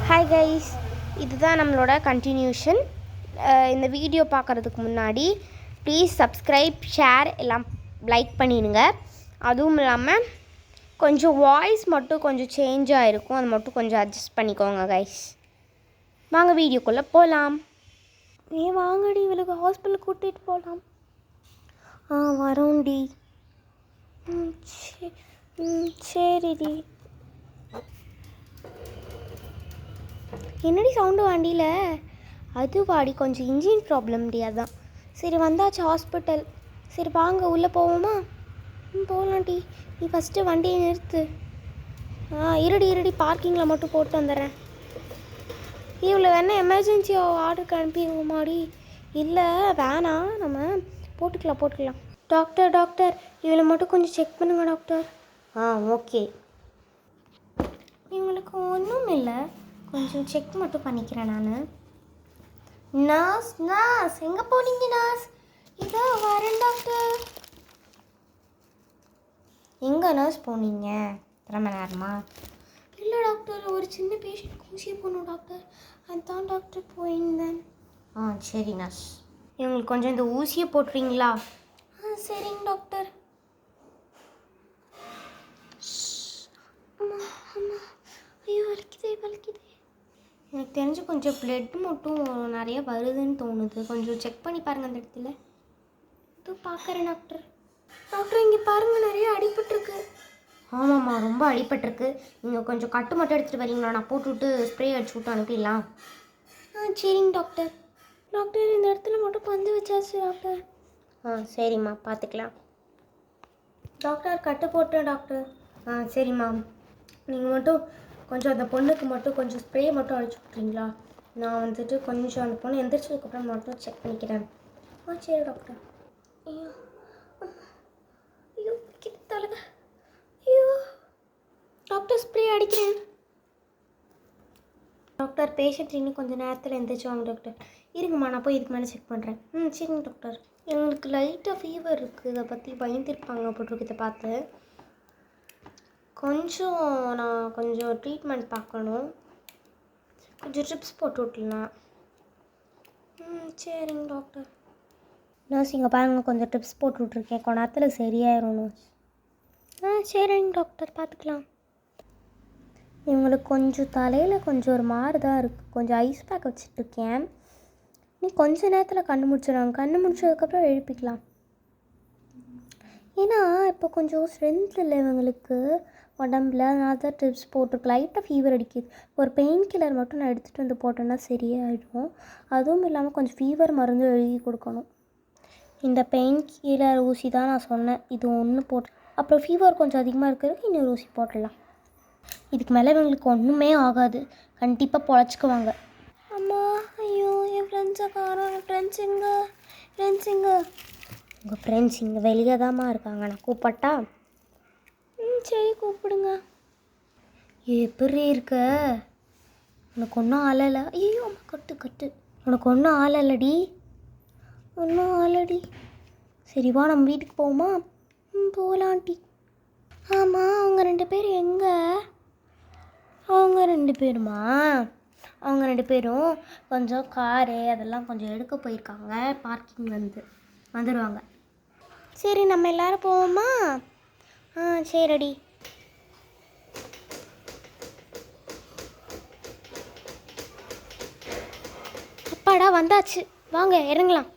Hi guys, இதுதான் நம்மளோட continuation. இந்த வீடியோ பார்க்குறதுக்கு முன்னாடி ப்ளீஸ் சப்ஸ்கிரைப், ஷேர் எல்லாம் லைக் பண்ணிடுங்க. அதுவும் இல்லாமல் கொஞ்சம் வாய்ஸ் மட்டும் கொஞ்சம் சேஞ்ச் ஆகிருக்கும், அது மட்டும் கொஞ்சம் அட்ஜஸ்ட் பண்ணிக்கோங்க கைஸ். வாங்க வீடியோக்குள்ளே போகலாம். வாங்கடி, இவளுக்கு ஹாஸ்பிட்டலுக்கு கூட்டிகிட்டு போகலாம். வரோண்டி. சரிடி. என்னடி சவுண்டு வண்டியில்? அது வாடி, கொஞ்சம் இன்ஜின் ப்ராப்ளம்டி, அதான். சரி வந்தாச்சு ஹாஸ்பிட்டல். சரி வாங்க உள்ளே போவோமா? போகலாம்டி. நீ ஃபஸ்ட்டு வண்டியை நிறுத்து. இருடி பார்க்கிங்கில் மட்டும் போட்டு வந்துடுறேன். இவ்வளோ வேணா எமர்ஜென்சி ஆர்டருக்கு அனுப்பிடுவோமாடி? இல்லை வேணாம், நம்ம போட்டுக்கலாம். டாக்டர் இவளை மட்டும் கொஞ்சம் செக் பண்ணுங்க டாக்டர். ஓகே. இவங்களுக்கு ஒன்றும் இல்லை, கொஞ்சம் செக் மட்டும் பண்ணிக்கிறேன் நான். நர்ஸ் எங்கே போனீங்க நர்ஸ்? இதோ வரேன் டாக்டர். எங்கே நர்ஸ் போனீங்க? எத்தனை மணி நேரமா? இல்லை டாக்டர், ஒரு சின்ன பேஷண்ட் ஊசியை போகணும் டாக்டர், அதுதான் டாக்டர் போயிருந்தேன். சரி நர்ஸ், இவங்களுக்கு கொஞ்சம் இந்த ஊசியை போட்டுறீங்களா? சரிங்க டாக்டர். ஐயோ வலிக்குதே. எனக்கு தெரிஞ்சு கொஞ்சம் பிளட் மட்டும் நிறைய வருதுன்னு தோணுது, கொஞ்சம் செக் பண்ணி பாருங்கள் அந்த இடத்துல. இது பார்க்குறேன் டாக்டர். இங்கே பாருங்கள், நிறைய அடிபட்டுருக்கு. ஆமாம்மா, ரொம்ப அடிபட்டிருக்கு. நீங்கள் கொஞ்சம் கட்டு மட்டும் எடுத்துகிட்டு வரீங்களா? நான் போட்டுவிட்டு ஸ்ப்ரே அடிச்சு விட்டு அனுப்பிடலாம். சரிங்க டாக்டர். இந்த இடத்துல மட்டும் பந்து வச்சாச்சு டாக்டர். சரிம்மா, பார்த்துக்கலாம். டாக்டர் கட்டு போட்டேன் டாக்டர். சரிம்மா, நீங்கள் மட்டும் கொஞ்சம் அந்த பொண்ணுக்கு மட்டும் கொஞ்சம் ஸ்ப்ரே மட்டும் அடிச்சு விட்றீங்களா? நான் வந்துட்டு கொஞ்சம் அந்த பொண்ணு எந்திரிச்சதுக்கப்புறம் மட்டும் செக் பண்ணிக்கிறேன். சரி டாக்டர். ஐயோ தலைங்க. ஐயோ டாக்டர், ஸ்ப்ரே அடிக்கிறேன். டாக்டர், பேஷண்ட் இன்னும் கொஞ்சம் நேரத்தில் எந்திரிச்சுவாங்க டாக்டர். இருங்கம்மா, நான் போய் இதுக்கு மேலே செக் பண்ணுறேன். சரிங்க டாக்டர். எங்களுக்கு லைட்டாக ஃபீவர் இருக்குது, இதை பற்றி பயந்துருப்பாங்க போட்டிருக்கு. இதை பார்த்து நான் கொஞ்சம் ட்ரீட்மெண்ட் பார்க்கணும், கொஞ்சம் ட்ரிப்ஸ் போட்டு விட்லாம். சரிங்க டாக்டர். நர்ஸ் இங்கே பாருங்கள், கொஞ்சம் ட்ரிப்ஸ் போட்டு விட்ருக்கேன், கொஞ்ச நேரத்தில் சரியாயிரும் நர்ஸ். சரிங்க டாக்டர், பார்த்துக்கலாம். இவங்களுக்கு கொஞ்சம் தலையில் கொஞ்சம் ஒரு மாதிரி தான் இருக்குது, கொஞ்சம் ஐஸ் பேக் வச்சிட்ருக்கேன். நீ கொஞ்சம் நேரத்தில் கண்ணு முடிச்சிடுவாங்க, கண்ணு முடிச்சதுக்கப்புறம் எழுப்பிக்கலாம். ஏன்னா இப்போ கொஞ்சம் ஸ்ட்ரென்த் இல்லை இவங்களுக்கு உடம்புல, அதனால தான் ட்ரிப்ஸ் போட்டிருக்கு. லைட்டாக ஃபீவர் அடிக்குது, ஒரு பெயின் கில்லர் மட்டும் நான் எடுத்துகிட்டு வந்து போட்டேன்னா சரியாயிடும். அதுவும் இல்லாமல் கொஞ்சம் ஃபீவர் மருந்து எழுதி கொடுக்கணும். இந்த பெயின் கில்லர் ஊசி தான் நான் சொன்னேன், இது ஒன்று போட்டு அப்புறம் ஃபீவர் கொஞ்சம் அதிகமாக இருக்கிறதுக்கு இன்னொரு ஊசி போட்டுடலாம். இதுக்கு மேலே இவங்களுக்கு ஒன்றுமே ஆகாது, கண்டிப்பாக பொழைச்சிக்குவாங்க. அம்மா, ஐயோ என் ஃப்ரெண்ட்ஸை காணோம். ஃப்ரெண்ட்ஸ் எங்கே? உங்கள் ஃப்ரெண்ட்ஸ் இங்கே வெளியே தாம்மா இருக்காங்க, நான் கூப்பிட்டா? சரி கூப்பிடுங்க. எப்படி இருக்க? உனக்கு ஒன்றும் ஆளலை? ஐயோ அம்மா, கட்டு. உனக்கு ஒன்றும் ஆளலடி? ஒன்றும் ஆளடி. சரி வா, நம்ம வீட்டுக்கு போவோமா? போகலான்ட்டி. ஆமாம், அவங்க 2 பேர் எங்கே? அவங்க 2 பேருமா? அவங்க 2 பேரும் கொஞ்சம் காரு அதெல்லாம் கொஞ்சம் எடுக்க போயிருக்காங்க, பார்க்கிங் வந்துடுவாங்க. சரி நம்ம எல்லோரும் போவோமா? சரிடி. அப்பாடா வந்தாச்சு, வாங்க இறங்கலாம்.